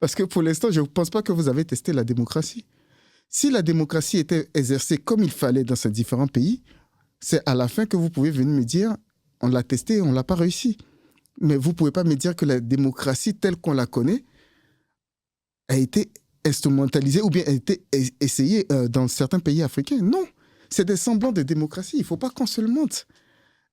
Parce que pour l'instant, je ne pense pas que vous avez testé la démocratie. Si la démocratie était exercée comme il fallait dans ces différents pays, c'est à la fin que vous pouvez venir me dire, on l'a testé, on ne l'a pas réussi. Mais vous ne pouvez pas me dire que la démocratie telle qu'on la connaît a été instrumentalisée ou bien a été essayée dans certains pays africains. Non, c'est des semblants de démocratie. Il ne faut pas qu'on se le montre.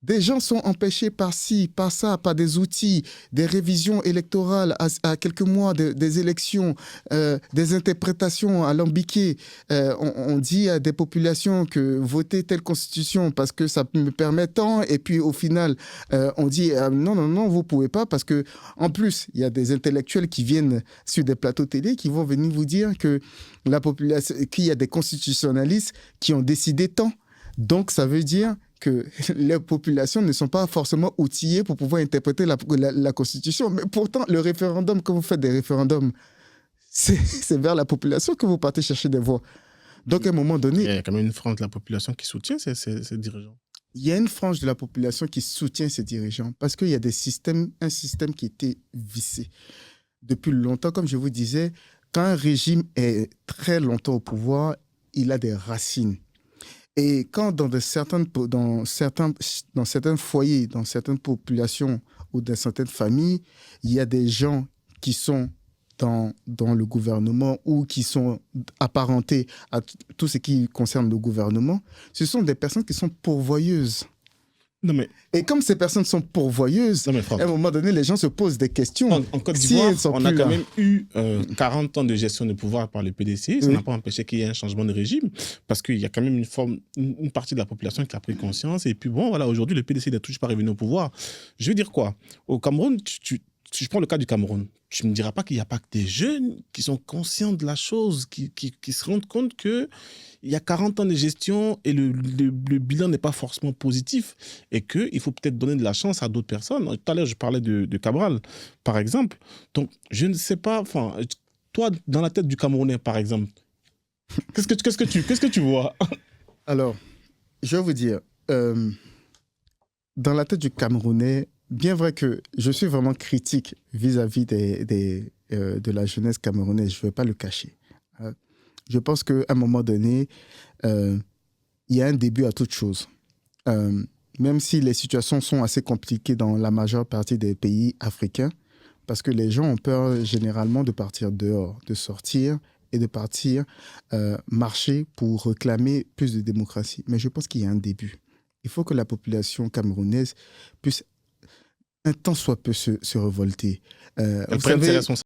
Des gens sont empêchés par-ci, par-ça, par des outils, des révisions électorales à quelques mois des élections, des interprétations alambiquées. On dit à des populations que voter telle constitution parce que ça me permet tant, et puis au final, on dit non, non, non, vous ne pouvez pas parce que en plus, il y a des intellectuels qui viennent sur des plateaux télé qui vont venir vous dire que la population, qu'il y a des constitutionnalistes qui ont décidé tant. Donc, ça veut dire que les populations ne sont pas forcément outillées pour pouvoir interpréter la Constitution. Mais pourtant, le référendum, quand vous faites des référendums, c'est vers la population que vous partez chercher des voix. Donc, à un moment donné... Il y a quand même une frange de la population qui soutient ces dirigeants. Il y a une frange de la population qui soutient ces dirigeants parce qu'il y a un système qui était vissé. Depuis longtemps, comme je vous disais, quand un régime est très longtemps au pouvoir, il a des racines. Et quand dans certains foyers, dans certaines populations ou dans certaines familles, il y a des gens qui sont dans le gouvernement ou qui sont apparentés à tout ce qui concerne le gouvernement, ce sont des personnes qui sont pourvoyeuses. Non mais... Et comme ces personnes sont pourvoyeuses, à un moment donné, les gens se posent des questions. En Côte d'Ivoire, on a quand même eu 40 ans de gestion de pouvoir par le PDC. Ça n'a pas empêché qu'il y ait un changement de régime, parce qu'il y a quand même une partie de la population qui a pris conscience. Et puis bon, voilà, aujourd'hui, le PDC n'est toujours pas revenu au pouvoir. Je veux dire quoi? Au Cameroun, si je prends le cas du Cameroun, tu ne me diras pas qu'il n'y a pas que des jeunes qui sont conscients de la chose, qui se rendent compte qu'il y a 40 ans de gestion et le bilan n'est pas forcément positif et qu'il faut peut-être donner de la chance à d'autres personnes. Tout à l'heure, je parlais de Cabral, par exemple. Donc, je ne sais pas, toi, dans la tête du Camerounais, par exemple, qu'est-ce que tu vois? Alors, je vais vous dire, dans la tête du Camerounais, bien vrai que je suis vraiment critique vis-à-vis de la jeunesse camerounaise, je ne vais pas le cacher. Je pense qu'à un moment donné, il y a un début à toute chose. Même si les situations sont assez compliquées dans la majeure partie des pays africains, parce que les gens ont peur généralement de partir dehors, de sortir et de partir marcher pour réclamer plus de démocratie. Mais je pense qu'il y a un début. Il faut que la population camerounaise puisse un tant soit peu se révolter. Elle prenne ses responsabilités.